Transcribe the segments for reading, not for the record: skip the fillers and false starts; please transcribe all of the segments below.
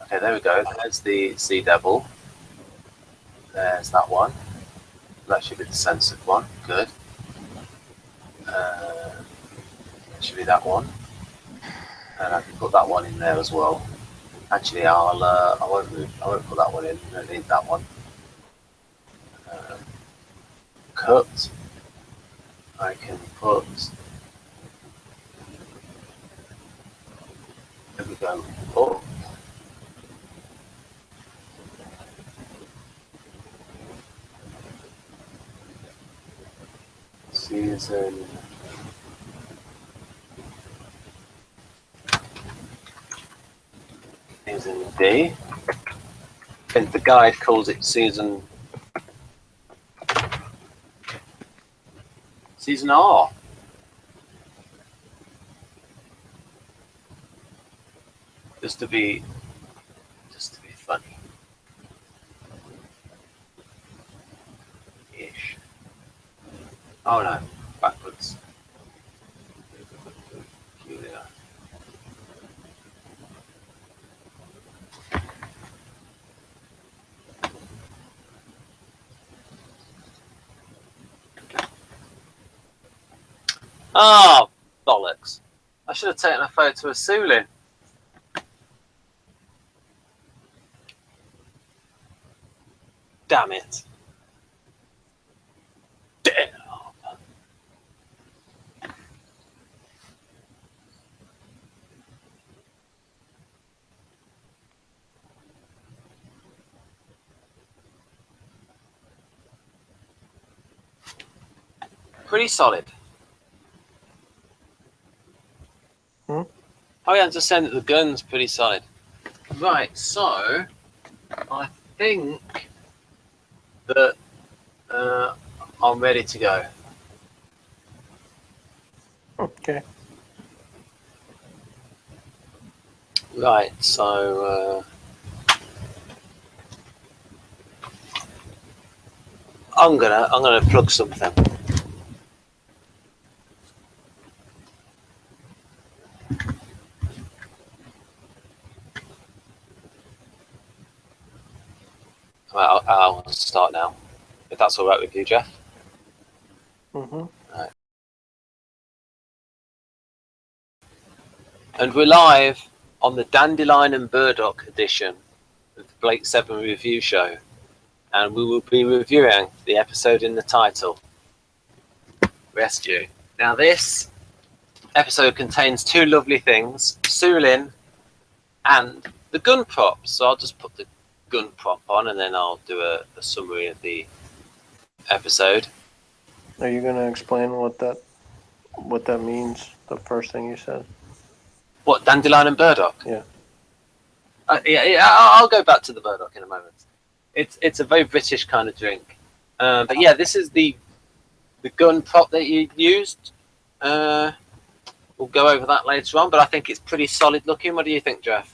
Okay, there we go. There's the Sea Devil. There's that one. That should be the censored one. Good. That should be that one. And I can put that one in there as well. Actually, I won't put that one in. I don't need that one. Cut. I can put. There we go. Up. Season D. And the guide calls it season R. Just to be funny. Ish. Oh no, backwards. Vila. Oh, bollocks. I should have taken a photo of Soolin. Damn it. Damn. Pretty solid. Oh yeah, I'm just saying that the gun's pretty solid. Right, so I think that I'm ready to go. Okay. Right, so I'm gonna plug something. Well, I'll start now, if that's all right with you, Jeff. Mm-hmm. Right. And we're live on the Dandelion and Burdock edition of the Blake 7 review show, and we will be reviewing the episode in the title, Rescue. Now, this episode contains two lovely things, Soolin and the gun prop. So I'll just put the gun prop on and then I'll do a summary of the episode. Are you going to explain what that means, the first thing you said? What, Dandelion and Burdock? Yeah. Yeah, I'll go back to the Burdock in a moment. It's a very British kind of drink. But yeah, this is the gun prop that you used. We'll go over that later on, but I think it's pretty solid looking. What do you think, Jeff?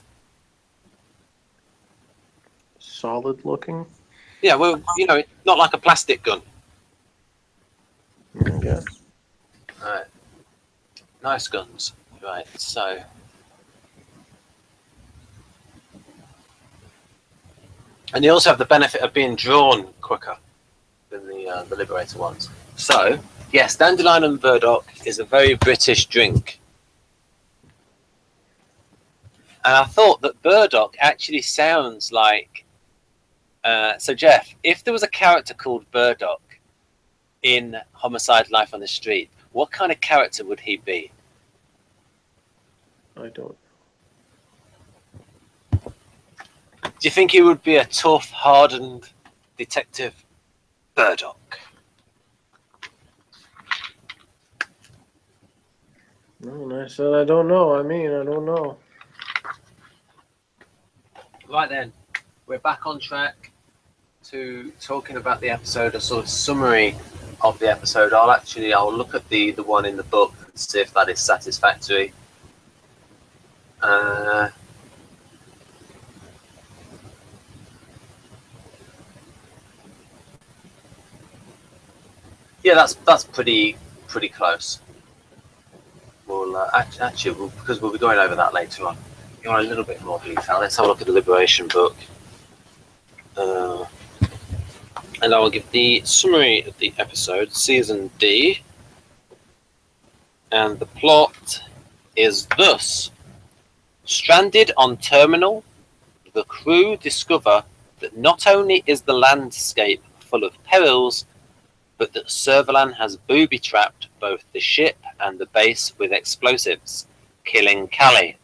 Solid looking? Yeah, well, you know, not like a plastic gun. Yeah. Right. Nice guns. Right, so. And they also have the benefit of being drawn quicker than the Liberator ones. So, yes, Dandelion and Burdock is a very British drink. And I thought that Burdock actually sounds like... so, Jeff, if there was a character called Burdock in Homicide: Life on the Street, what kind of character would he be? I don't. Do you think he would be a tough, hardened detective Burdock? No, and I said I don't know. I mean, I don't know. Right then, we're back on track to talking about the episode, a sort of summary of the episode. I'll look at the one in the book and see if that is satisfactory. Yeah, that's pretty close. We'll actually because we'll be going over that later on. you want a little bit more detail, let's have a look at the Liberation book. And I will give the summary of the episode, Season D. And the plot is thus. Stranded on Terminal, the crew discover that not only is the landscape full of perils, but that Servalan has booby-trapped both the ship and the base with explosives, killing Callie.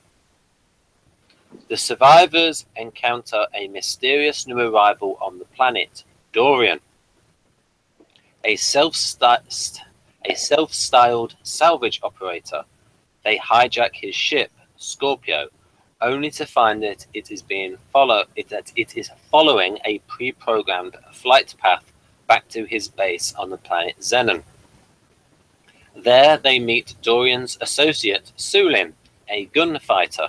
The survivors encounter a mysterious new arrival on the planet, Dorian, a self-styled salvage operator. They hijack his ship, Scorpio, only to find that it is following a pre-programmed flight path back to his base on the planet Xenon. There they meet Dorian's associate, Soolin, a gunfighter.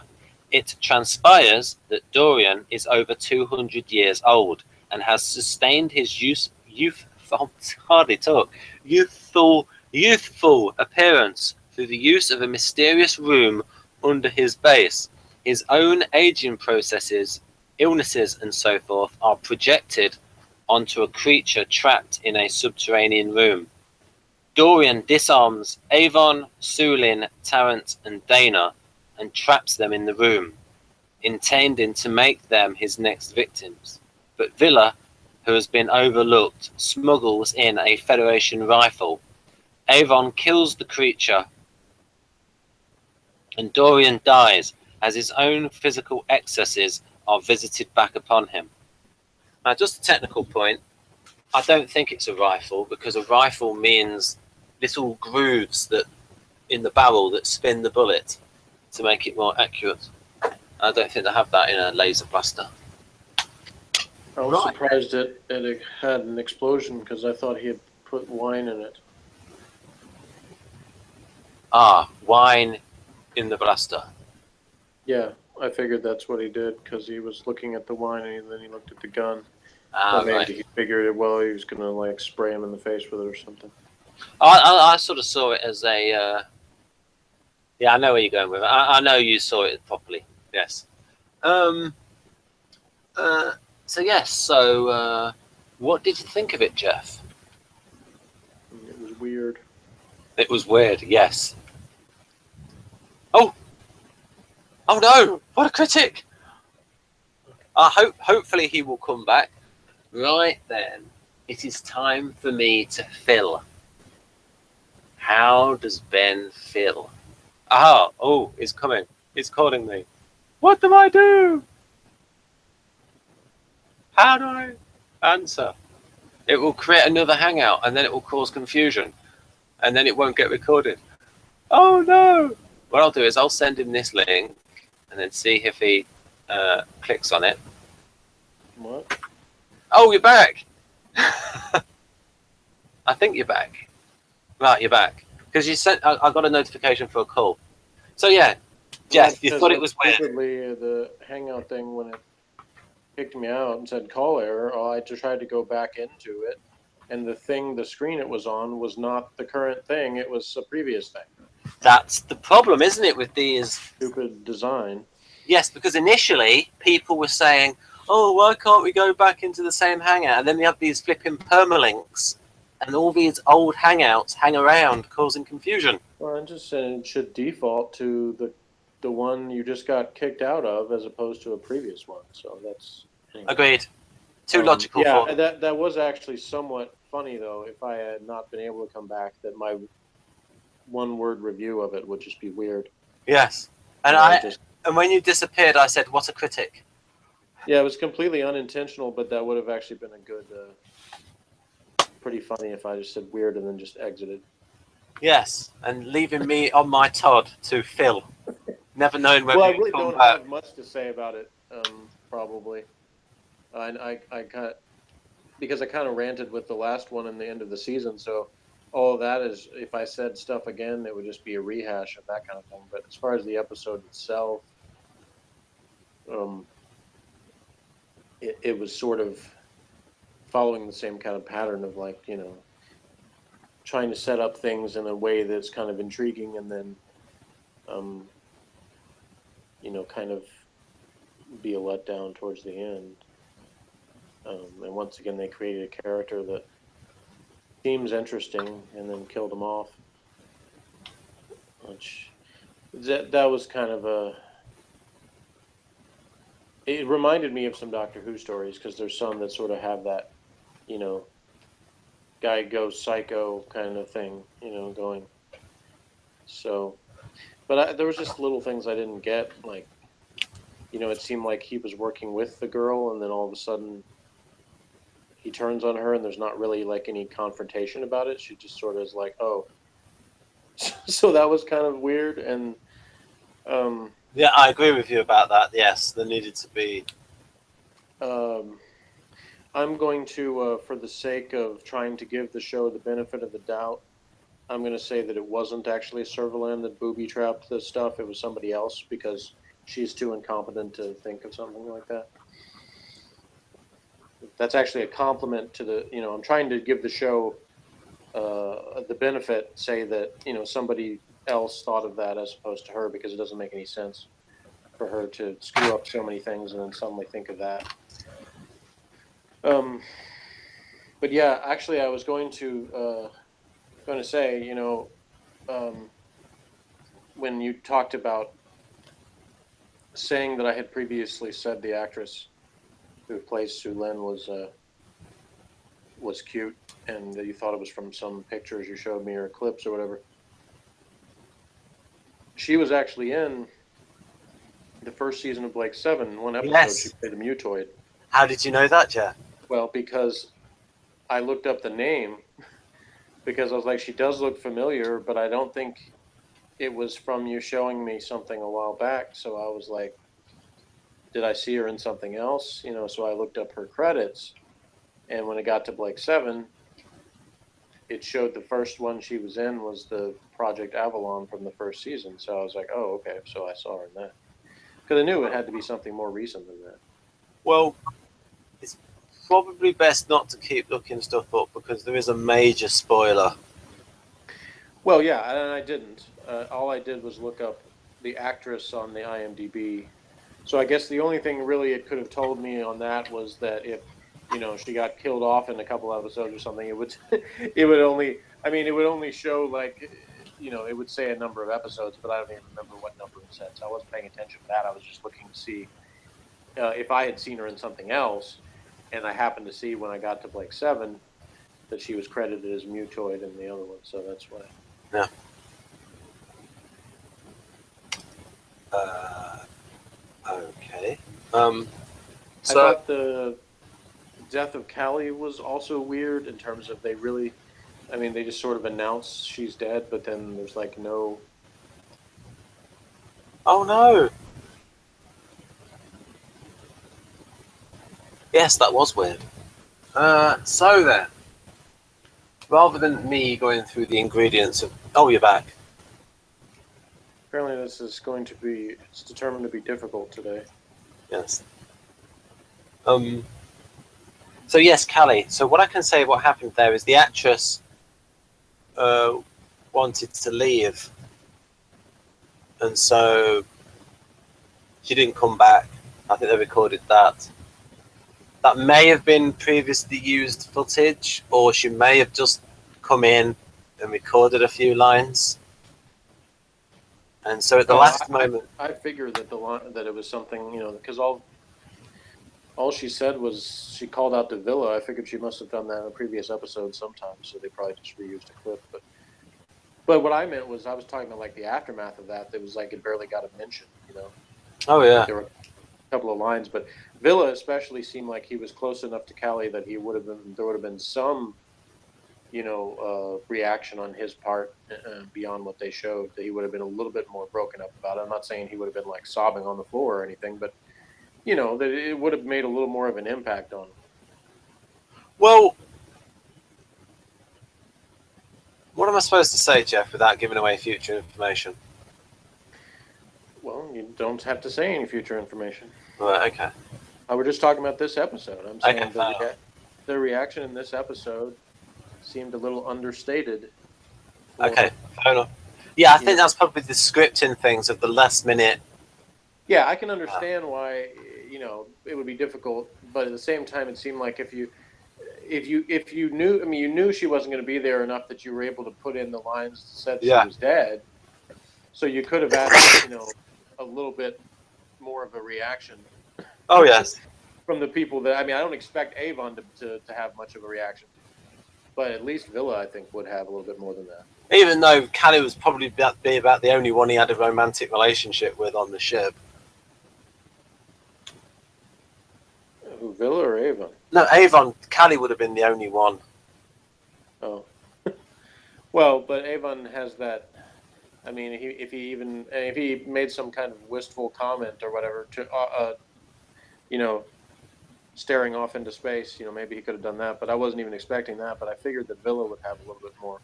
It transpires that Dorian is over 200 years old and has sustained his youthful appearance through the use of a mysterious room under his base. His own aging processes, illnesses, and so forth are projected onto a creature trapped in a subterranean room. Dorian disarms Avon, Soolin, Tarrant, and Dayna and traps them in the room, intending to make them his next victims. But Vila, who has been overlooked, smuggles in a Federation rifle. Avon kills the creature, and Dorian dies as his own physical excesses are visited back upon him. Now, just a technical point, I don't think it's a rifle, because a rifle means little grooves that in the barrel that spin the bullet to make it more accurate. I don't think they have that in a laser blaster. I was surprised that it had an explosion because I thought he had put wine in it. Ah, wine in the blaster. Yeah, I figured that's what he did because he was looking at the wine and then he looked at the gun. Ah, So maybe right. he figured, well, he was going to like spray him in the face with it or something. I sort of saw it as a... yeah, I know where you're going with it. I know you saw it properly. Yes. So yes, so what did you think of it, Jeff? It was weird. It was weird, yes. Oh no! What a critic! Hopefully he will come back. Right then, it is time for me to fill. How does Ben feel? Aha! Oh, it's coming. It's calling me. What do I do? How do I answer? It will create another hangout and then it will cause confusion. And then it won't get recorded. Oh no! What I'll do is I'll send him this link and then see if he clicks on it. What? Oh, you're back! I think you're back. Right, you're back. Because you sent. I got a notification for a call. So yeah, Jeff, you thought it was weird. The Hangout thing, when it kicked me out and said call error, I just tried to go back into it, and the screen it was on was not the current thing. It was a previous thing. That's the problem, isn't it, with these Stupid design. Yes, because initially people were saying, "Oh, why can't we go back into the same hangout?" And then we have these flipping permalinks, and all these old hangouts hang around, causing confusion. Well, I'm just saying it should default to the one you just got kicked out of, as opposed to a previous one. So that's anyway. Agreed. Too logical. Yeah, for that was actually somewhat funny though. If I had not been able to come back, that my one-word review of it would just be weird. Yes, and and when you disappeared, I said, "What a critic." Yeah, it was completely unintentional, but that would have actually been a good, pretty funny if I just said weird and then just exited. Yes, and leaving me on my Todd to Phil, never knowing whether Well, I you'd really come don't back. have much to say about it. Probably, I kind of, because I kind of ranted with the last one in the end of the season, so all of that is, if I said stuff again, it would just be a rehash of that kind of thing. But as far as the episode itself, it was sort of following the same kind of pattern of, like, you know, trying to set up things in a way that's kind of intriguing and then, you know, kind of be a letdown towards the end. And once again, they created a character that seems interesting and then killed him off. Which that was kind of a. It reminded me of some Doctor Who stories because there's some that sort of have that, guy goes psycho kind of thing, going. So, but there was just little things I didn't get, like, it seemed like he was working with the girl, and then all of a sudden he turns on her, and there's not really like any confrontation about it. She just sort of is like, oh. So that was kind of weird, and yeah, I agree with you about that. Yes, there needed to be. I'm going to, for the sake of trying to give the show the benefit of the doubt, I'm going to say that it wasn't actually Servalan that booby-trapped the stuff. It was somebody else because she's too incompetent to think of something like that. That's actually a compliment to the, I'm trying to give the show the benefit, say that, somebody else thought of that as opposed to her, because it doesn't make any sense for her to screw up so many things and then suddenly think of that. But yeah, actually I was going to say, when you talked about saying that I had previously said the actress who plays Soolin was cute, and that you thought it was from some pictures you showed me or clips or whatever. She was actually in the first season of Blake 7. One episode, Yes. She played a mutoid. How did you know that, Jeff? Well, because I looked up the name, because I was like, she does look familiar, but I don't think it was from you showing me something a while back. So I was like, did I see her in something else? So I looked up her credits, and when it got to Blake 7, it showed the first one she was in was the Project Avalon from the first season. So I was like, oh, okay. So I saw her in that. Because I knew it had to be something more recent than that. Well, it's probably best not to keep looking stuff up because there is a major spoiler. Well, yeah, and I didn't. All I did was look up the actress on the IMDb. So I guess the only thing really it could have told me on that was that if, she got killed off in a couple episodes or something, it would it would only show like, it would say a number of episodes, but I don't even remember what number it said. So I wasn't paying attention to that. I was just looking to see if I had seen her in something else, and I happened to see when I got to Blake 7 that she was credited as mutoid in the other one. So that's why. Yeah. Okay. I thought the death of Callie was also weird in terms of they just sort of announce she's dead, but then there's like no. Oh no. Yes, that was weird. So then, rather than me going through the ingredients of... Oh, you're back. Apparently this is it's determined to be difficult today. Yes. So yes, Callie. So what I can say what happened there is the actress wanted to leave, and so she didn't come back. I think they recorded that. That may have been previously used footage, or she may have just come in and recorded a few lines. And so at the last moment, I figured that that it was something, because all she said was she called out to Vila. I figured she must have done that in a previous episode sometime, so they probably just reused a clip. But what I meant was I was talking about like the aftermath of that. That was like it barely got a mention, Oh yeah, there were a couple of lines, but Vila especially seemed like he was close enough to Callie that there would have been some, reaction on his part beyond what they showed. That he would have been a little bit more broken up about it. I'm not saying he would have been like sobbing on the floor or anything, but that it would have made a little more of an impact on him. Well, what am I supposed to say, Jeff, without giving away future information? Well, you don't have to say any future information. Right, okay. We're just talking about this episode. I'm saying Okay, the reaction in this episode seemed a little understated. Okay, fair enough. Yeah, I think that's probably the scripting things of the last minute. Yeah, I can understand why, it would be difficult. But at the same time, it seemed like if you knew, I mean, you knew she wasn't going to be there enough that you were able to put in the lines that said she was dead. So you could have asked, a little bit more of a reaction. Oh yes. From the people that, I mean, I don't expect Avon to have much of a reaction, but at least Vila, I think, would have a little bit more than that. Even though Callie was probably about the only one he had a romantic relationship with on the ship. Who, Vila or Avon? No, Avon. Callie would have been the only one. Oh. Well, but Avon has that. I mean, if he made some kind of wistful comment or whatever to, staring off into space, maybe he could have done that. But I wasn't even expecting that. But I figured that Vila would have a little bit more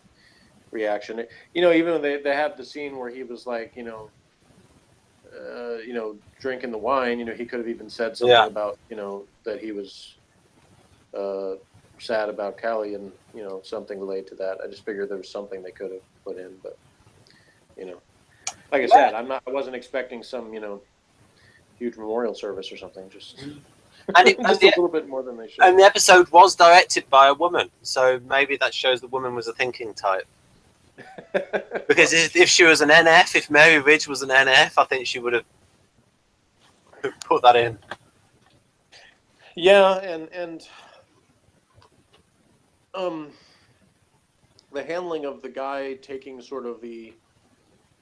reaction. Even though they had the scene where he was like, drinking the wine, he could have even said something about, that he was sad about Callie and, something related to that. I just figured there was something they could have put in, but, like I said, I wasn't expecting some, huge memorial service or something. Just, and just a little bit more than they should. And the episode was directed by a woman, so maybe that shows the woman was a thinking type. Because if she was an NF, if Mary Ridge was an NF, I think she would have put that in. Yeah, and the handling of the guy taking sort of the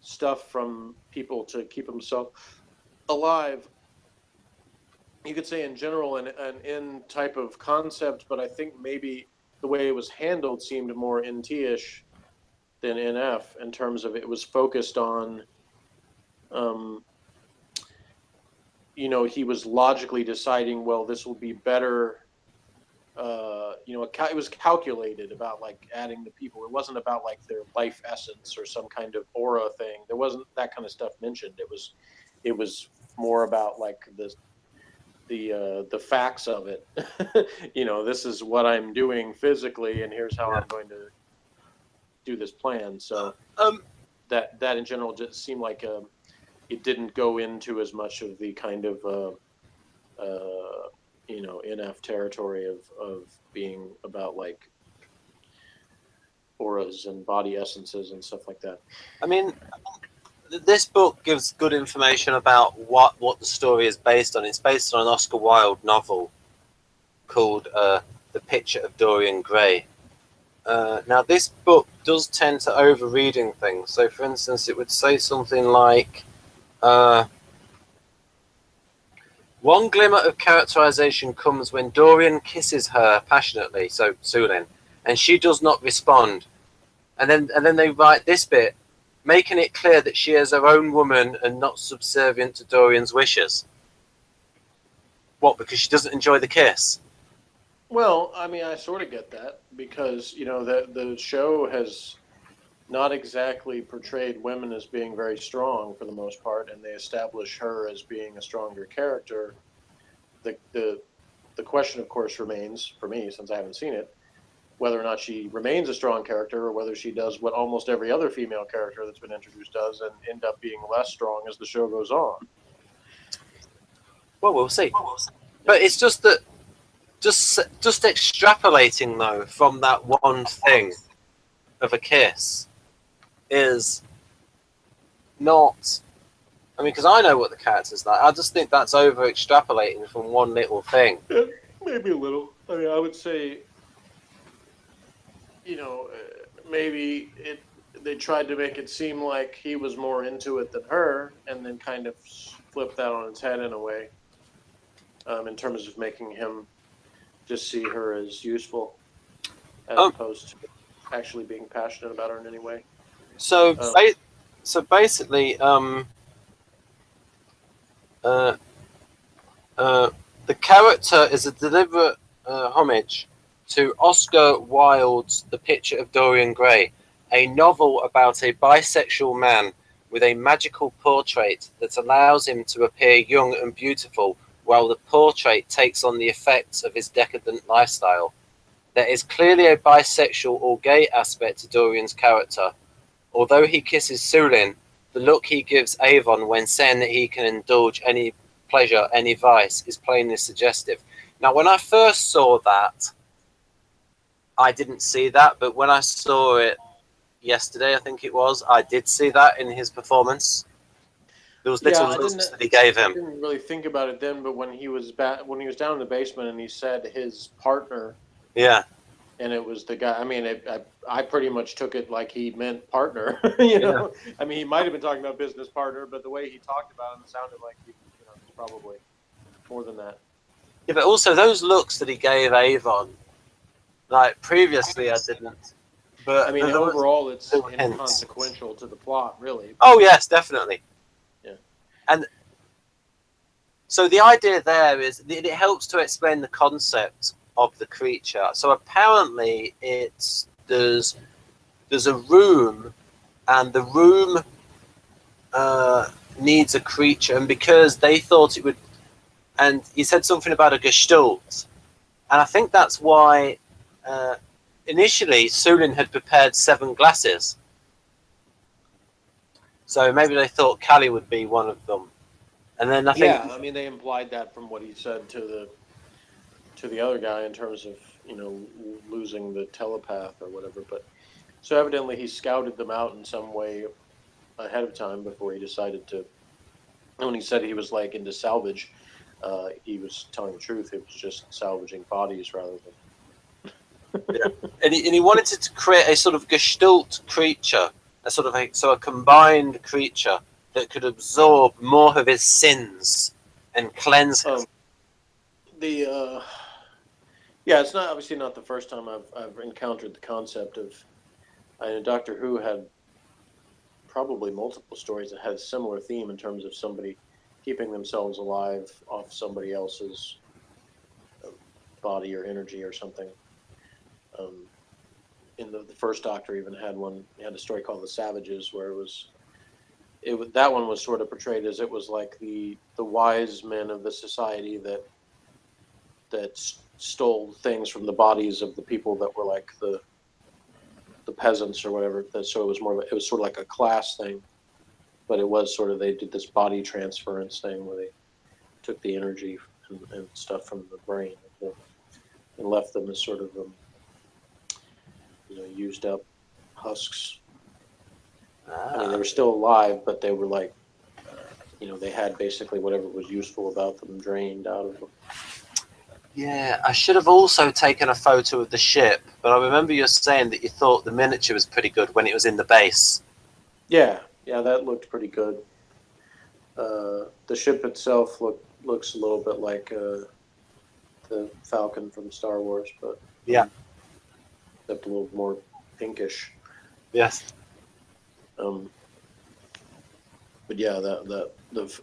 stuff from people to keep himself alive, you could say in general an in type of concept, but I think maybe the way it was handled seemed more NT-ish than NF in terms of it was focused on, he was logically deciding, well, this will be better. It was calculated about like adding the people. It wasn't about like their life essence or some kind of aura thing. There wasn't that kind of stuff mentioned. It was more about like the facts of it. This is what I'm doing physically, and here's how I'm going to do this plan. So that in general just seemed like it didn't go into as much of the kind of NF territory of being about like auras and body essences and stuff like that. I mean, this book gives good information about what the story is based on. It's based on an Oscar Wilde novel called The Picture of Dorian Gray. Now, this book does tend to overreading things. So, for instance, it would say something like, one glimmer of characterization comes when Dorian kisses her passionately, so Soolin, and she does not respond. And then they write this bit, making it clear that she is her own woman and not subservient to Dorian's wishes. What, because she doesn't enjoy the kiss? Well, I mean, I sort of get that because, the show has not exactly portrayed women as being very strong for the most part, and they establish her as being a stronger character. The question, of course, remains, for me, since I haven't seen it, whether or not she remains a strong character or whether she does what almost every other female character that's been introduced does and end up being less strong as the show goes on. Well, we'll see. But it's just that just extrapolating, though, from that one thing of a kiss is not... I mean, because I know what the character's like. I just think that's over extrapolating from one little thing. Yeah, maybe a little. I mean, I would say, maybe they tried to make it seem like he was more into it than her, and then kind of flipped that on its head in a way, in terms of making him just see her as useful, as opposed to actually being passionate about her in any way. So basically, the character is a deliberate homage to Oscar Wilde's The Picture of Dorian Gray, a novel about a bisexual man with a magical portrait that allows him to appear young and beautiful while the portrait takes on the effects of his decadent lifestyle. There is clearly a bisexual or gay aspect to Dorian's character. Although he kisses Soolin, the look he gives Avon when saying that he can indulge any pleasure, any vice, is plainly suggestive. Now, when I first saw that, I didn't see that, but when I saw it yesterday, I think it was, I did see that in his performance. There was little looks that he gave him. I didn't really think about it then, but when he was down in the basement and he said his partner, yeah, and it was the guy. I mean, I pretty much took it like he meant partner. You know, I mean, he might have been talking about business partner, but the way he talked about him sounded like he, you know, it's probably more than that. Yeah, but also those looks that he gave Avon, like previously I didn't. But I mean, overall, it's inconsequential to the plot, really. Oh yes, definitely. Yeah. And so the idea there is that it helps to explain the concept of the creature. So apparently, there's a room, and the room needs a creature, and because they thought it would, and he said something about a gestalt, and I think that's why initially Soolin had prepared 7 glasses. So maybe they thought Callie would be one of them. And then I think... Yeah, I mean, they implied that from what he said to the other guy in terms of, you know, losing the telepath or whatever. But so evidently he scouted them out in some way ahead of time before he decided to... When he said he was, like, into salvage, he was telling the truth. It was just salvaging bodies rather than... Yeah. And he wanted to create a sort of gestalt creature, a combined creature that could absorb more of his sins and cleanse him. Yeah, it's not obviously not the first time I've encountered the concept of. I know Doctor Who had probably multiple stories that had a similar theme in terms of somebody keeping themselves alive off somebody else's body or energy or something. In the first Doctor even had one. He had a story called The Savages, where that one was sort of portrayed as it was like the wise men of the society that stole things from the bodies of the people that were like the peasants or whatever. So it was it was sort of like a class thing, but it was sort of, they did this body transference thing where they took the energy and stuff from the brain and left them as sort of used up husks. I mean, they were still alive, but they were like, they had basically whatever was useful about them drained out of them. Yeah, I should have also taken a photo of the ship, but I remember you saying that you thought the miniature was pretty good when it was in the base. Yeah, that looked pretty good. The ship itself looks a little bit like the Falcon from Star Wars, but yeah, except a little more pinkish. Yes. But yeah, the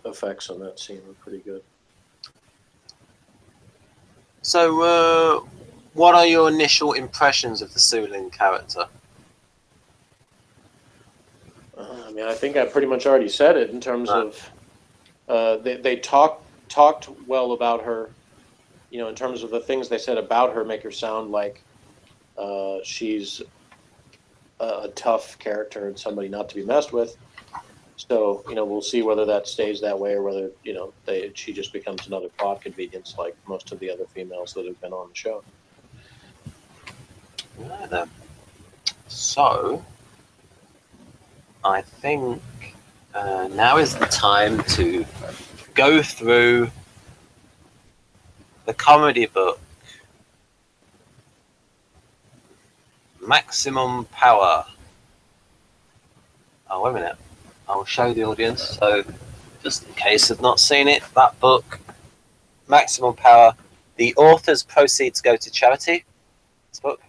effects on that scene were pretty good. So, what are your initial impressions of the Soolin character? I mean, I think I pretty much already said it in terms of they talked well about her. In terms of the things they said about her, make her sound like she's a tough character and somebody not to be messed with. So, we'll see whether that stays that way or whether, she just becomes another plot convenience like most of the other females that have been on the show. Yeah, then. So, I think now is the time to go through the comedy book, Maximum Power. Oh, wait a minute. I'll show the audience. So, just in case they've not seen it, that book, Maximum Power, the author's proceeds go to charity. This book.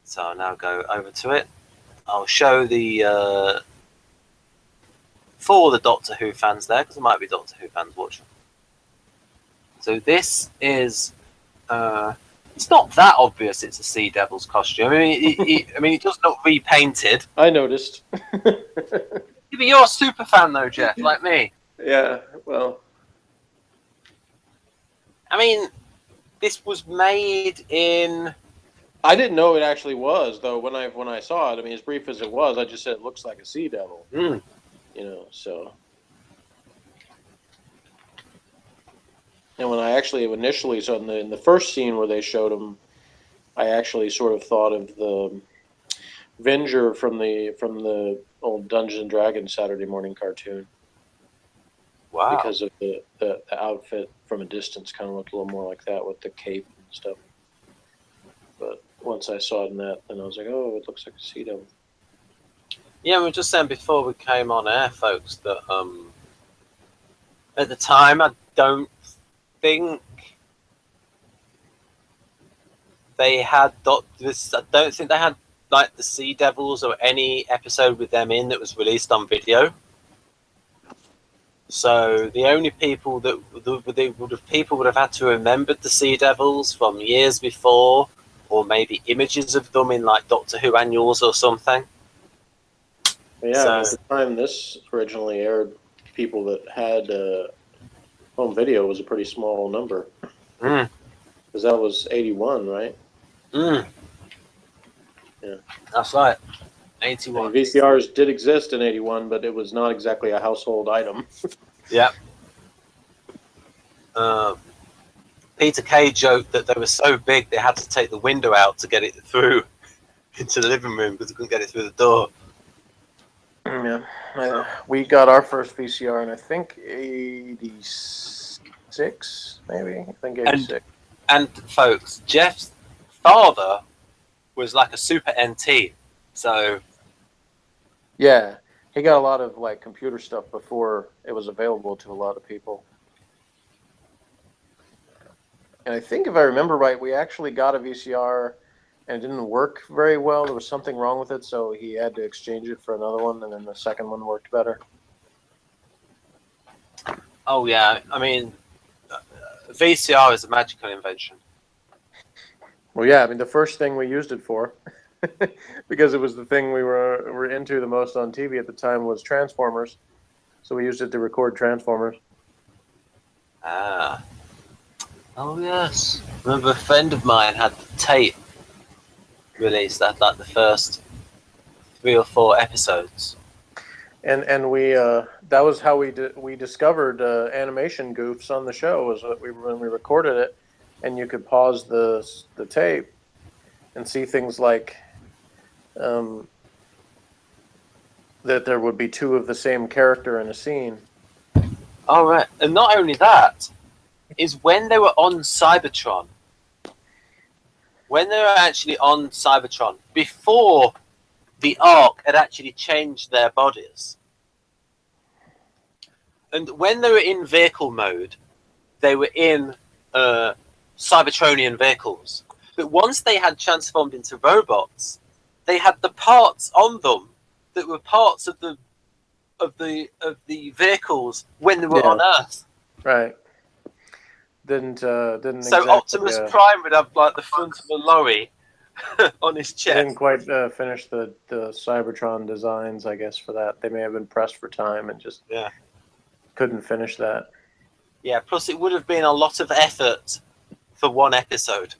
So I'll now go over to it. I'll show for the Doctor Who fans there, because there might be Doctor Who fans watching. So this is. It's not that obvious. It's a Sea Devil's costume. I mean, it does look repainted. I noticed. Yeah, but you're a super fan, though, Jeff, like me. Yeah. Well. I mean, this was made in. I didn't know it actually was, though. When I saw it, I mean, as brief as it was, I just said it looks like a Sea Devil. Mm. So. And when I actually initially saw in the first scene where they showed him, I actually sort of thought of the Venger from the old Dungeons and Dragons Saturday morning cartoon. Wow. Because of the outfit from a distance kind of looked a little more like that with the cape and stuff. But once I saw it in that, then I was like, oh, it looks like a Sea Devil. Yeah, we were just saying before we came on air, folks, that at the time I don't think they had this. I don't think they had like the Sea Devils or any episode with them in that was released on video. So the only people people would have had to remember the Sea Devils from years before, or maybe images of them in like Doctor Who annuals or something. Yeah, at the time this originally aired, people that had home video was a pretty small number. Because that was 81, right? Yeah, that's right. 81. And VCRs did exist in 81, but it was not exactly a household item. Yeah. Peter Kay joked that they were so big they had to take the window out to get it through into the living room because they couldn't get it through the door. Yeah, we got our first VCR in I think 86, maybe. I think 86. And folks, Jeff's father was like a super NT, so yeah, he got a lot of like computer stuff before it was available to a lot of people. And I think if I remember right, we actually got a VCR. And it didn't work very well. There was something wrong with it, so he had to exchange it for another one, and then the second one worked better. Oh, yeah. I mean, VCR is a magical invention. Well, yeah. I mean, the first thing we used it for, because it was the thing we were into the most on TV at the time, was Transformers. So we used it to record Transformers. Ah. Oh, yes. I remember a friend of mine had the tape released at like the first 3 or 4 episodes, and we that was how we discovered animation goofs on the show. Was when we recorded it, and you could pause the tape and see things like that there would be 2 of the same character in a scene. Oh, right. And not only that, is when they were on Cybertron. When they were actually on Cybertron, before the Ark had actually changed their bodies, and when they were in vehicle mode, they were in Cybertronian vehicles. But once they had transformed into robots, they had the parts on them that were parts of the vehicles when they were on Earth. Right. Didn't so exactly, Optimus Prime would have like the front of a lorry on his chest. Didn't quite finish the Cybertron designs, I guess, for that. They may have been pressed for time and just couldn't finish that. Yeah, plus it would have been a lot of effort for one episode.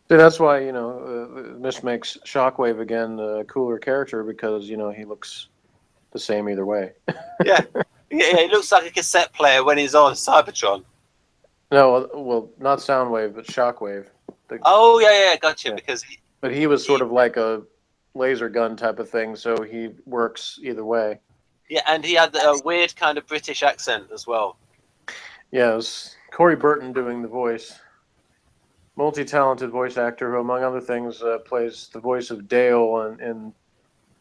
So that's why, this makes Shockwave again a cooler character, because, he looks the same either way. Yeah, he looks like a cassette player when he's on Cybertron. No, well, not Soundwave, but Shockwave. Oh, yeah, gotcha. Yeah. But he was sort of like a laser gun type of thing, so he works either way. Yeah, and he had a weird kind of British accent as well. Yeah, it was Corey Burton doing the voice. Multi-talented voice actor who, among other things, plays the voice of Dale in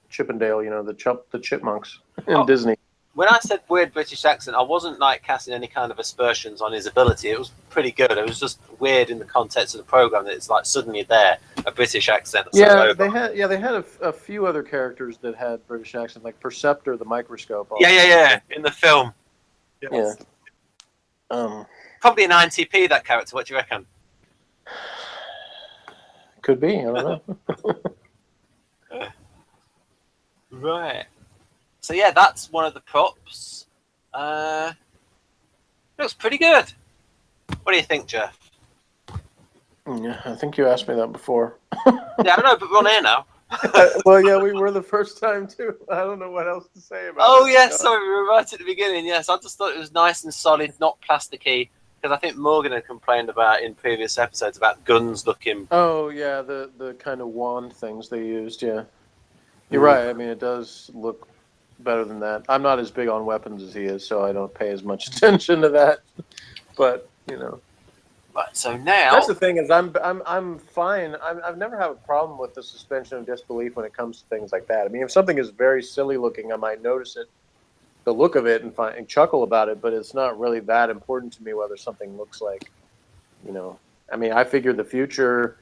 Chippendale, the chipmunks in Disney. When I said weird British accent, I wasn't like casting any kind of aspersions on his ability. It was pretty good. It was just weird in the context of the program that it's like suddenly there a British accent. Yeah, they had a few other characters that had British accent, like Perceptor, the microscope. Also. Yeah, in the film. Yes. Yeah. Probably an IMDb, that character. What do you reckon? Could be. I don't know. Right. So yeah, that's one of the props. Looks pretty good. What do you think, Jeff? Yeah, I think you asked me that before. Yeah, I know, but we're on air now. Well, yeah, we were the first time too. I don't know what else to say about it. Oh, yes, sorry, we were right at the beginning. Yes, I just thought it was nice and solid, not plasticky. Because I think Morgan had complained about in previous episodes about guns looking. Oh yeah, the kind of wand things they used. Yeah, you're right. I mean, it does look better than that. I'm not as big on weapons as he is, so I don't pay as much attention to that. But you know, Right. So now that's the thing is I'm fine. I've never had a problem with the suspension of disbelief when it comes to things like that. I mean, if something is very silly looking, I might notice it, the look of it, and chuckle about it. But it's not really that important to me whether something looks like, you know. I mean, I figure the future,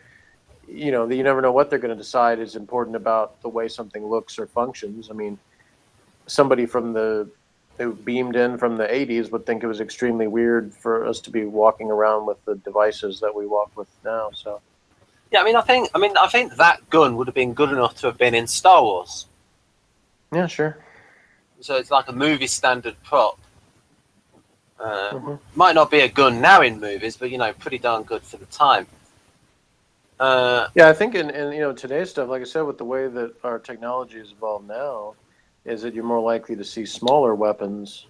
you know, you never know what they're going to decide is important about the way something looks or functions. I mean, somebody who beamed in from the 80s would think it was extremely weird for us to be walking around with the devices that we walk with now. So, yeah, I think that gun would have been good enough to have been in Star Wars. yeah, sure. So it's like a movie standard prop. Might not be a gun now in movies, but you know, pretty darn good for the time. Yeah, I think in you know today's stuff, like I said, with the way that our technology has evolved now, is that you're more likely to see smaller weapons.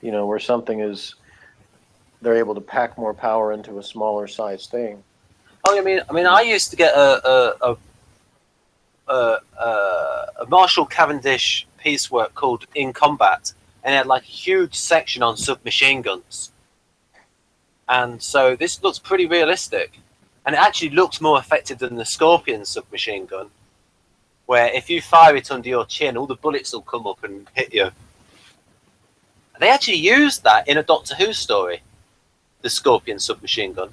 You know, where something is, they're able to pack more power into a smaller size thing. Oh, I used to get a Marshall Cavendish piecework called In Combat, and it had like a huge section on submachine guns. And so this looks pretty realistic, and it actually looks more effective than the Scorpion submachine gun, where if you fire it under your chin, all the bullets will come up and hit you. They actually used that in a Doctor Who story, the Scorpion submachine gun.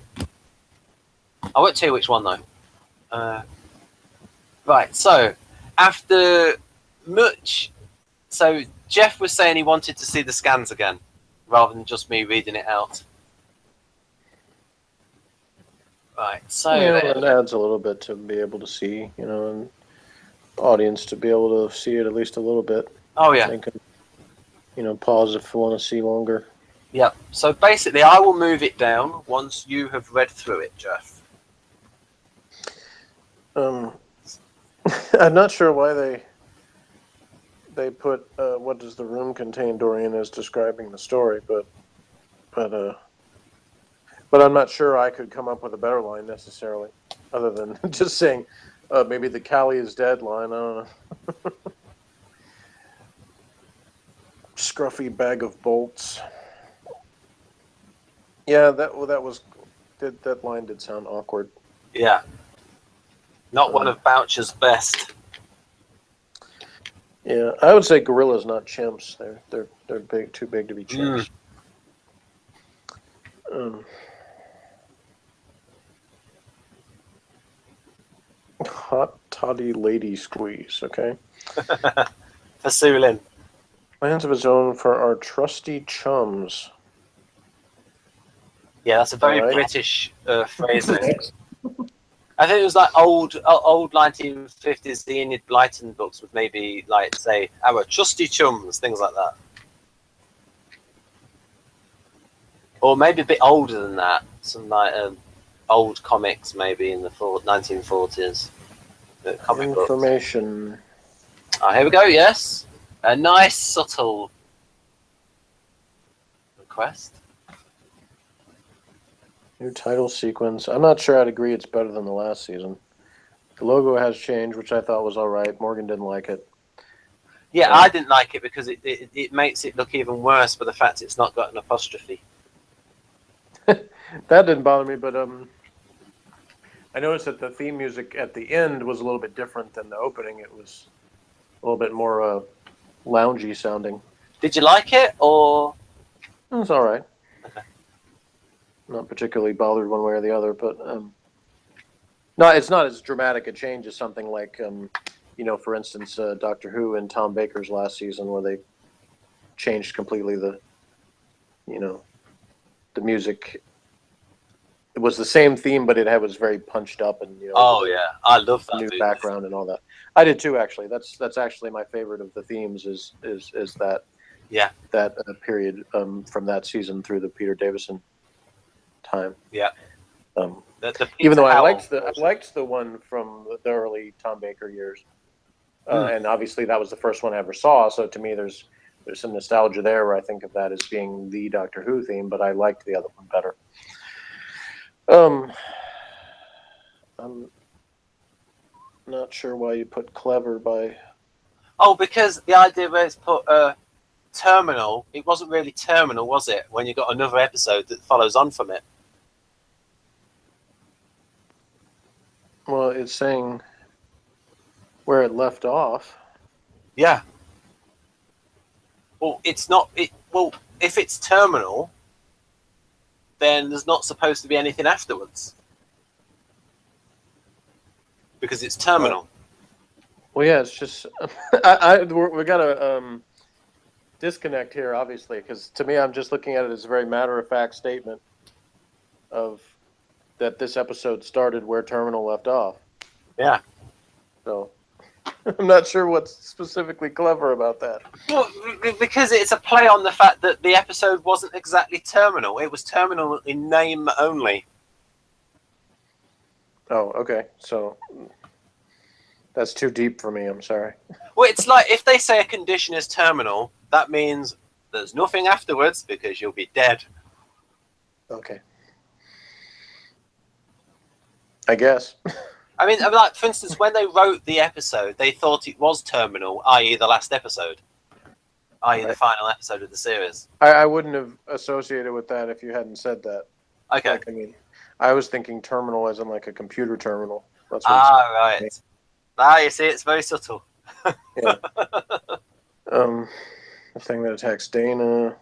I won't tell you which one though. Right, so after much, so Jeff was saying he wanted to see the scans again, rather than just me reading it out. Right, so yeah, it adds a little bit to be able to see, you know, and audience to be able to see it at least a little bit. Oh yeah, they can, you know, pause if you want to see longer. Yeah. So basically, I will move it down once you have read through it, Jeff. I'm not sure why they put what does the room contain Dorian as describing the story, but I'm not sure I could come up with a better line necessarily, other than just saying maybe the Callie is dead line. I don't know. Scruffy bag of bolts. Yeah, that line did sound awkward. Yeah. Not one of Boucher's best. Yeah, I would say gorillas, not chimps. They're big, too big to be chimps. Hot toddy lady squeeze. Okay. For Soolin. Plans of his own for our trusty chums. Yeah, that's a very British phrase. I think it was like old 1950s the Enid Blyton books would maybe like say our trusty chums, things like that. Or maybe a bit older than that. Some like old comics maybe in the 1940s. Comic Information. Books. Oh, here we go, yes. A nice subtle request. New title sequence. I'm not sure I'd agree it's better than the last season. The logo has changed, which I thought was all right. Morgan didn't like it. Yeah, I didn't like it because it makes it look even worse for the fact it's not got an apostrophe. That didn't bother me, but I noticed that the theme music at the end was a little bit different than the opening. It was a little bit more loungy sounding. Did you like it, or? It was all right. Okay. Not particularly bothered one way or the other, but no, it's not as dramatic a change as something like, you know, for instance, Doctor Who and Tom Baker's last season, where they changed completely the music. It was the same theme, but it was very punched up, and you know. Oh yeah, I love that new background and all that. I did too, actually. That's actually my favorite of the themes. Is that that period from that season through the Peter Davison time. Yeah. Even though I liked the one from the early Tom Baker years, and obviously that was the first one I ever saw. So to me, there's there's some nostalgia there where I think of that as being the Doctor Who theme, but I liked the other one better. I'm not sure why you put clever by. Oh, because the idea was put terminal. It wasn't really terminal, was it? When you got another episode that follows on from it. Well, it's saying where it left off. Yeah. Well, it's not. Well, if it's terminal, then there's not supposed to be anything afterwards because it's terminal. Well, yeah, it's just we got a disconnect here, obviously, because to me, I'm just looking at it as a very matter-of-fact statement of that this episode started where Terminal left off. Yeah. So I'm not sure what's specifically clever about that. Well, because it's a play on the fact that the episode wasn't exactly terminal. It was terminal in name only. Oh, okay. So that's too deep for me. I'm sorry. Well, it's like if they say a condition is terminal, that means there's nothing afterwards because you'll be dead. Okay. I guess. I mean, like, for instance, when they wrote the episode, they thought it was terminal, i.e. the last episode, i.e. the final episode of the series. I wouldn't have associated with that if you hadn't said that. Okay. Like, I mean, I was thinking terminal as in like a computer terminal. That's what right. Ah, you see, it's very subtle. Yeah. The thing that attacks Dayna.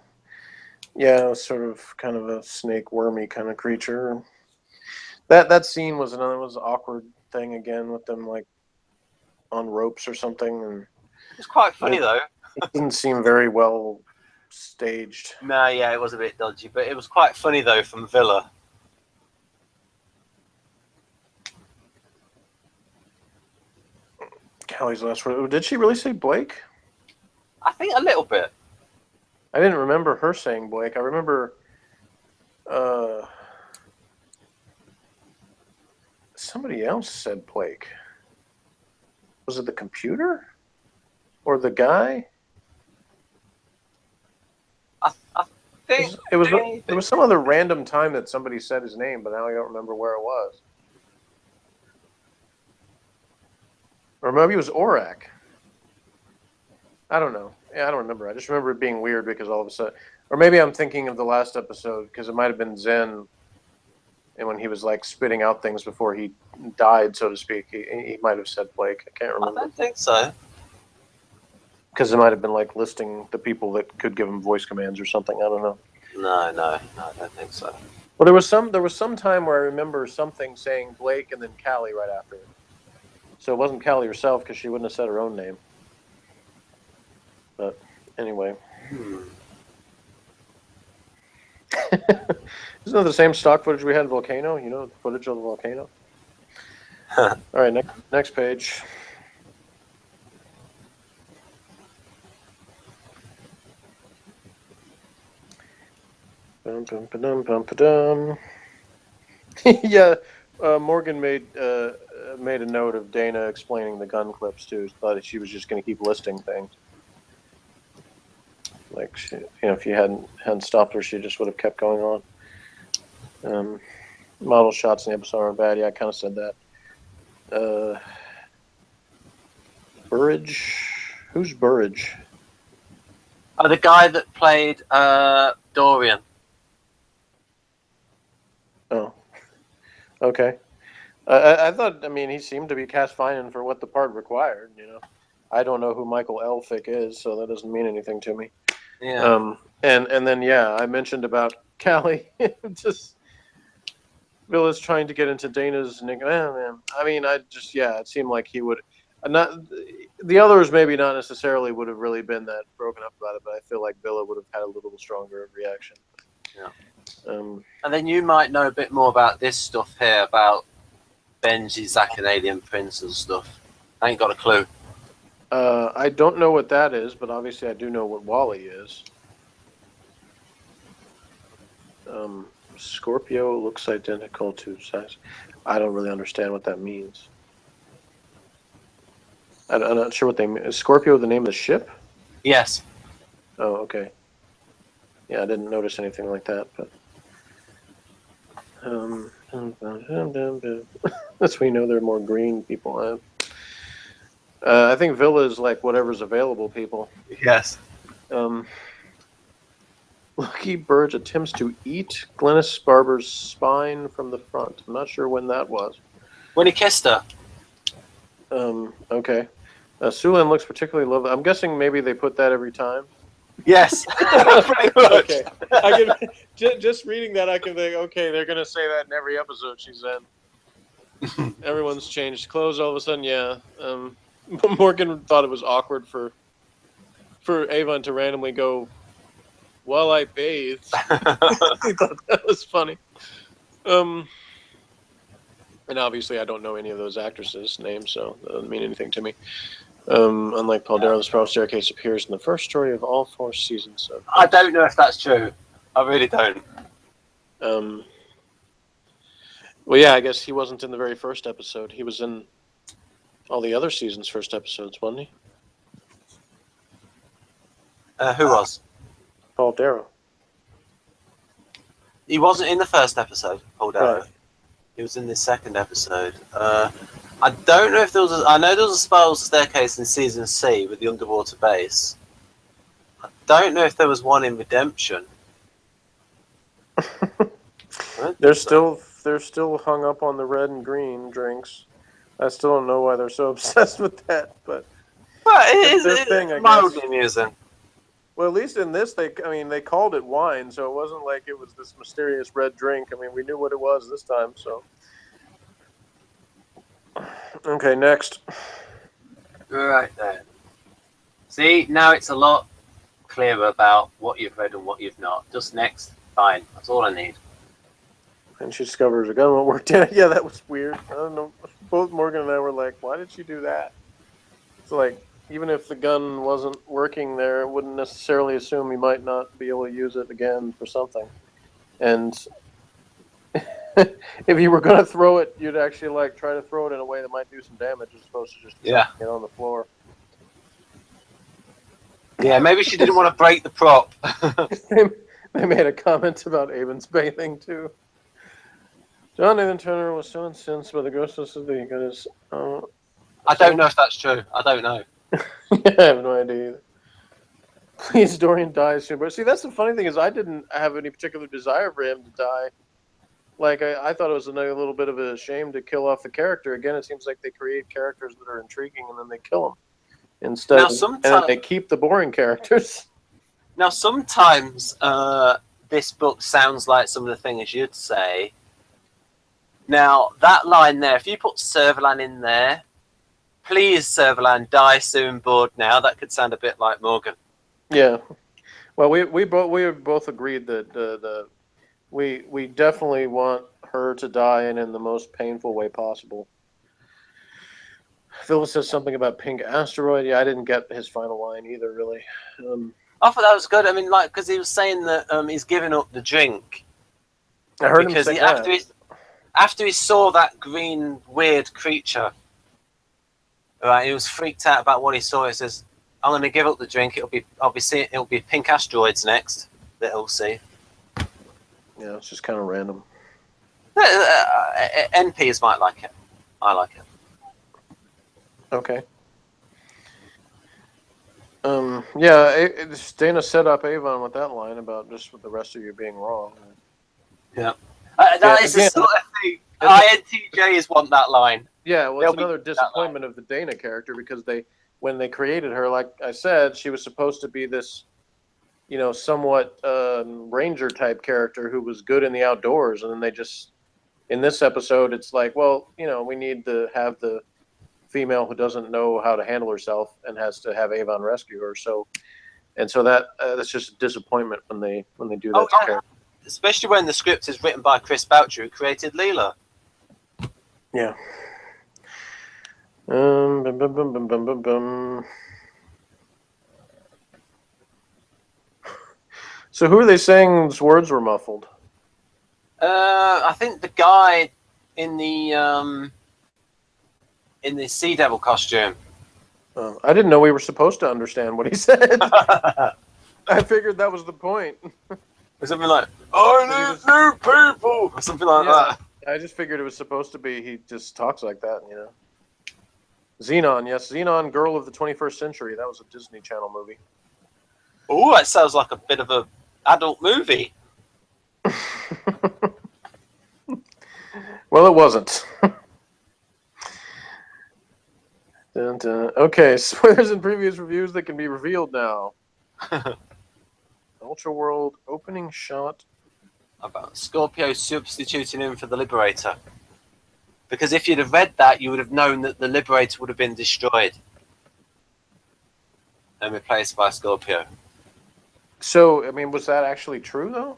Yeah, it was sort of kind of a snake wormy kind of creature. That scene was another awkward thing again with them like on ropes or something, and it was quite funny though. It didn't seem very well staged. No, yeah, it was a bit dodgy, but it was quite funny though from Vila. Callie's last word. Did she really say Blake? I think a little bit. I didn't remember her saying Blake. I remember somebody else said Blake. Was it the computer? Or the guy? I think there was some other random time that somebody said his name, but now I don't remember where it was. Or maybe it was Aurak. I don't know. Yeah, I don't remember. I just remember it being weird because all of a sudden, or maybe I'm thinking of the last episode because it might have been Zen, and when he was like spitting out things before he died, so to speak, he might have said Blake. I can't remember. I don't think so. Because it might have been like listing the people that could give him voice commands or something. I don't know. No, I don't think so. Well, there was some time where I remember something saying Blake and then Callie right after it. So it wasn't Callie herself because she wouldn't have said her own name. But anyway. Isn't that the same stock footage we had in Volcano? You know, the footage of the volcano? All right, next page. Yeah, Morgan made a note of Dayna explaining the gun clips too. Thought she was just going to keep listing things. Like, if you hadn't stopped her, she just would have kept going on. Model shots in the episode aren't bad. Yeah, I kind of said that. Burridge? Who's Burridge? The guy that played Dorian. Oh, okay. I thought, he seemed to be cast fine for what the part required, I don't know who Michael Elphick is, so that doesn't mean anything to me. Yeah. And then, I mentioned about Callie. Just, Vila's trying to get into Dana's nickname. It seemed like he would. Not the others maybe not necessarily would have really been that broken up about it, but I feel like Vila would have had a little stronger reaction. Yeah. And then you might know a bit more about this stuff here about Benji, Zack, and Alien Prince and stuff. I ain't got a clue. I don't know what that is, but obviously I do know what Wally is. Scorpio looks identical to size. I don't really understand what that means. I'm not sure what they mean. Is Scorpio the name of the ship? Yes. Oh, okay. Yeah, I didn't notice anything like that, but that's when you know there are more green people. I think Vila is like whatever's available, people. Yes. Lucky Bird attempts to eat Glennis Barber's spine from the front. I'm not sure when that was. When he kissed her. Okay. Soolin looks particularly lovely. I'm guessing maybe they put that every time. Yes. Pretty much. Okay. I can, just reading that, I can think, okay, they're going to say that in every episode she's in. Everyone's changed clothes all of a sudden, yeah. Morgan thought it was awkward for Avon to randomly go, while I bathed. He thought that was funny. And obviously I don't know any of those actresses' names, so that doesn't mean anything to me. Unlike Paul Darrell, the Spiral Staircase appears in the first story of all 4 seasons. I don't know if that's true. I really don't. Well, yeah, I guess he wasn't in the very first episode. He was in all the other seasons' first episodes, wasn't he? Who was? Paul Darrell. He wasn't in the first episode, Paul Darrell. Right. He was in the second episode. I don't know if there was. I know there was a Spiral Staircase in season C with the underwater base. I don't know if there was one in Redemption. They're still hung up on the red and green drinks. I still don't know why they're so obsessed with that, but it their is thing, I mildly guess. amusing. Well, at least in this, they called it wine, so it wasn't like it was this mysterious red drink. I mean, we knew what it was this time, so. Okay, next. Right then. See, now it's a lot clearer about what you've read and what you've not. Just next, fine. That's all I need. And she discovers a gun won't work. Yeah, that was weird. I don't know. Both Morgan and I were like, why did she do that? It's like, even if the gun wasn't working there, it wouldn't necessarily assume he might not be able to use it again for something. And if you were going to throw it, you'd actually like try to throw it in a way that might do some damage as opposed to just get on the floor. Yeah, maybe she didn't want to break the prop. They made a comment about Avon's bathing too. John Nathan Turner was so incensed by the grossness of the goodness. I don't know if that's true. I don't know. I have no idea either. Please, Dorian dies soon. But see, that's the funny thing is I didn't have any particular desire for him to die. Like, I thought it was a little bit of a shame to kill off the character. Again, it seems like they create characters that are intriguing and then they kill them. Instead, and they keep the boring characters. Now, sometimes this book sounds like some of the things you'd say. Now, that line there, if you put Servalan in there, please, Servalan, die soon, bored now. That could sound a bit like Morgan. Yeah. Well, we both agreed that we definitely want her to die and in the most painful way possible. Phil says something about pink asteroid. Yeah, I didn't get his final line either, really. I thought that was good. I mean, like, because he was saying that he's giving up the drink. I heard him say that. After he saw that green weird creature, right, he was freaked out about what he saw. He says, "I'm going to give up the drink. It'll be pink asteroids next that he'll see." Yeah, it's just kind of random. NPs might like it. I like it. Okay. Yeah, Dayna set up Avon with that line about just with the rest of you being wrong. Yeah. That is the sort of thing. INTJs want that line. Yeah, well, it's another disappointment of the Dayna character because when they created her, like I said, she was supposed to be this, somewhat ranger type character who was good in the outdoors, and then they just, in this episode, it's like, well, we need to have the female who doesn't know how to handle herself and has to have Avon rescue her. So that's just a disappointment when they do that. Oh, yeah. Especially when the script is written by Chris Boucher, who created Leela. Yeah. So who are they saying whose words were muffled? I think the guy in the Sea Devil costume. I didn't know we were supposed to understand what he said. I figured that was the point. Or something like, I need new people, or something like that. I just figured it was supposed to be he just talks like that, you know. Xenon, yes, Xenon, Girl of the 21st Century. That was a Disney Channel movie. Oh, that sounds like a bit of a adult movie. Well, it wasn't. Dun, dun. Okay, spoilers in previous reviews that can be revealed now. Ultra World opening shot. About Scorpio substituting him for the Liberator. Because if you'd have read that, you would have known that the Liberator would have been destroyed and replaced by Scorpio. So, I mean, was that actually true, though?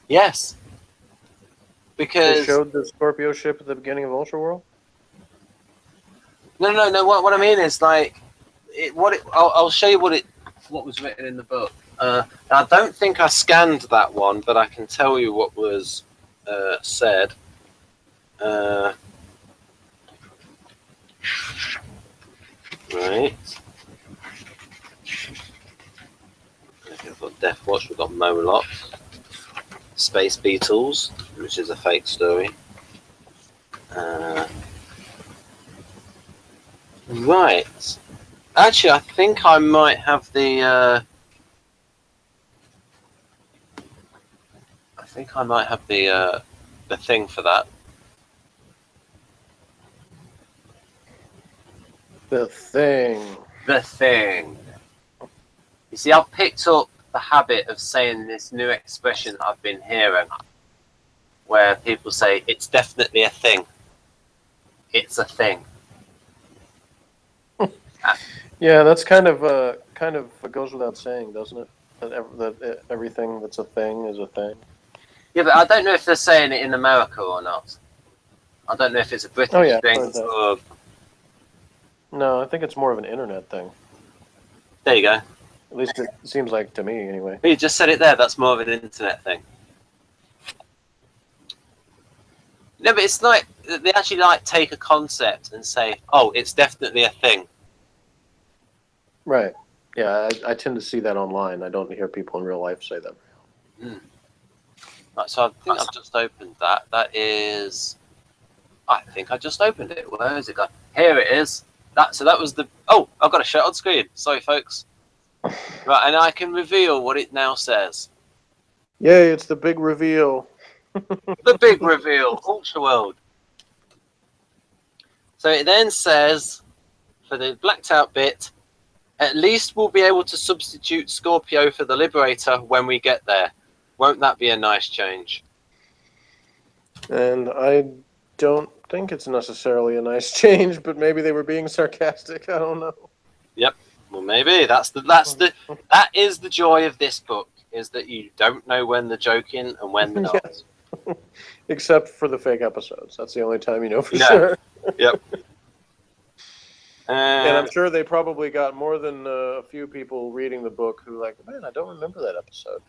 Yes. Because... They showed the Scorpio ship at the beginning of Ultra World? No. What I mean is, like, I'll show you what was written in the book. I don't think I scanned that one, but I can tell you what was said. Right. We've got Death Watch, we've got Moloch, Space Beetles, which is a fake story. Right. Actually, I think I might have the. The thing for that. The thing. The thing. You see, I've picked up the habit of saying this new expression that I've been hearing, where people say it's definitely a thing. It's a thing. Yeah, that's kind of goes without saying, doesn't it? That everything that's a thing is a thing. Yeah, but I don't know if they're saying it in America or not. I don't know if it's a British thing or... No, I think it's more of an internet thing. There you go. At least it seems like to me, anyway. You just said it there. That's more of an internet thing. No, but it's like they actually like take a concept and say, "Oh, it's definitely a thing." Right. Yeah, I tend to see that online. I don't hear people in real life say that. Mm. Right, so I think I've just opened that. That is... I think I just opened it. Where is it gone? Here it is. So that was the... Oh, I've got a shirt on screen. Sorry, folks. Right, and I can reveal what it now says. Yay, it's the big reveal. The big reveal. Ultra World. So it then says, for the blacked out bit, at least we'll be able to substitute Scorpio for the Liberator when we get there. Won't that be a nice change? And I don't think it's necessarily a nice change, but maybe they were being sarcastic. I don't know. Yep. Well, maybe that is the joy of this book, is that you don't know when they're joking and when they're not. Yes. Except for the fake episodes. That's the only time you know for sure. Yep. And I'm sure they probably got more than a few people reading the book who like, man, I don't remember that episode.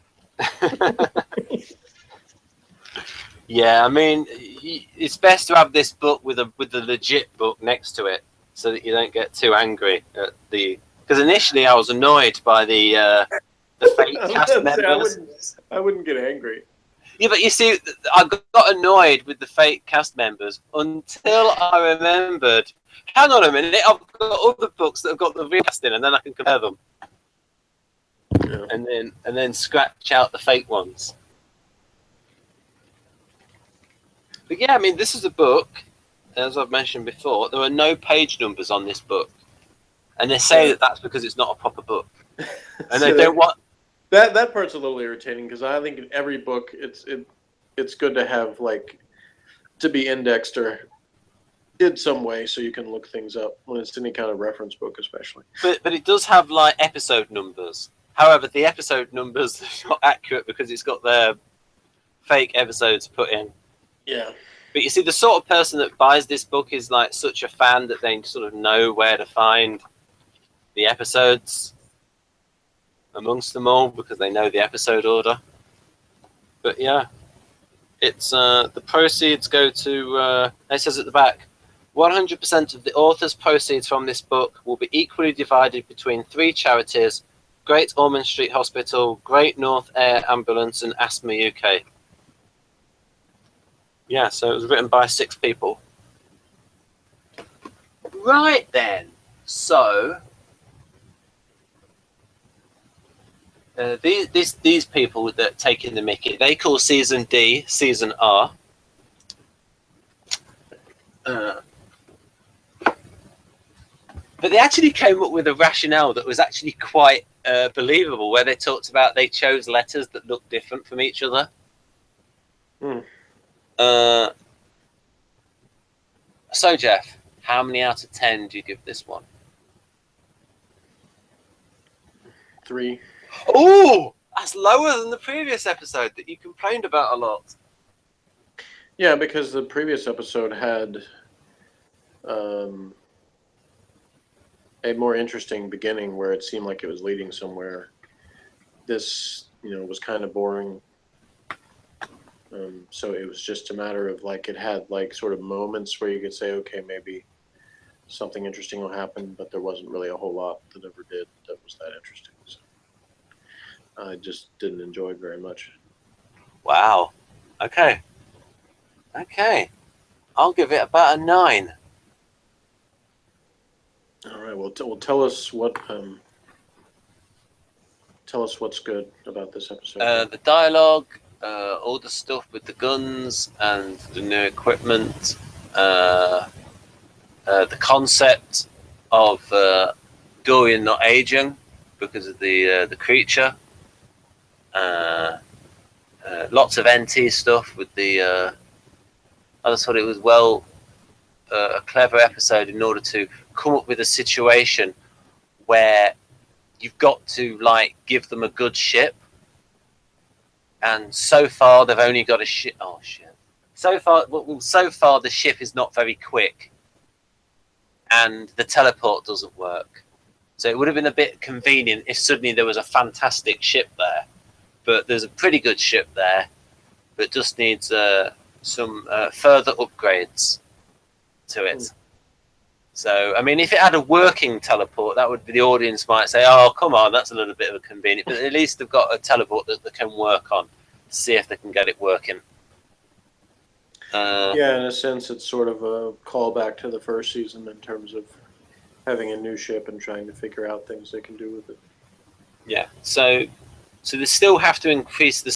Yeah, I mean, it's best to have this book with the legit book next to it, so that you don't get too angry at the. Because initially I was annoyed by the fake cast members. I wouldn't get angry. Yeah, but you see, I got annoyed with the fake cast members until I remembered. Hang on a minute, I've got other books that have got the real cast in, and then I can compare them. Yeah. And then scratch out the fake ones. But yeah, I mean, this is a book, as I've mentioned before. There are no page numbers on this book, and they say that that's because it's not a proper book, and they don't want. That part's a little irritating because I think in every book it's good to have like to be indexed or in some way so you can look things up when it's any kind of reference book, especially. But it does have like episode numbers. However, the episode numbers are not accurate because it's got their fake episodes put in. Yeah. But you see, the sort of person that buys this book is like such a fan that they sort of know where to find the episodes amongst them all because they know the episode order. But yeah, it's the proceeds go to, it says at the back, 100% of the author's proceeds from this book will be equally divided between 3 charities Great Ormond Street Hospital, Great North Air Ambulance, and Asthma UK. Yeah, so it was written by 6 people. Right then. So these people that are taking the mickey, they call season D season R. But they actually came up with a rationale that was actually quite believable, where they talked about they chose letters that looked different from each other. So, Jeff, how many out of 10 do you give this one? 3. Oh, that's lower than the previous episode that you complained about a lot. Yeah, because the previous episode had a more interesting beginning where it seemed like it was leading somewhere. This, was kind of boring. So it was just a matter of like, it had like sort of moments where you could say, okay, maybe something interesting will happen, but there wasn't really a whole lot that ever did that was that interesting. So I just didn't enjoy it very much. Wow. Okay. I'll give it about a 9. All right. Well, tell us what's good about this episode. The dialogue, all the stuff with the guns and the new equipment, the concept of Dorian not aging because of the creature. Lots of NT stuff with the. I just thought it was a clever episode in order to come up with a situation where you've got to like give them a good ship, and so far they've only got a ship. Oh shit! So far the ship is not very quick, and the teleport doesn't work. So it would have been a bit convenient if suddenly there was a fantastic ship there, but there's a pretty good ship there, but just needs some further upgrades to it. So, I mean, if it had a working teleport, that would be, the audience might say, oh, come on, that's a little bit of a convenient. But at least they've got a teleport that they can work on to see if they can get it working. Yeah, in a sense, it's sort of a callback to the first season in terms of having a new ship and trying to figure out things they can do with it. Yeah, so they still have to increase the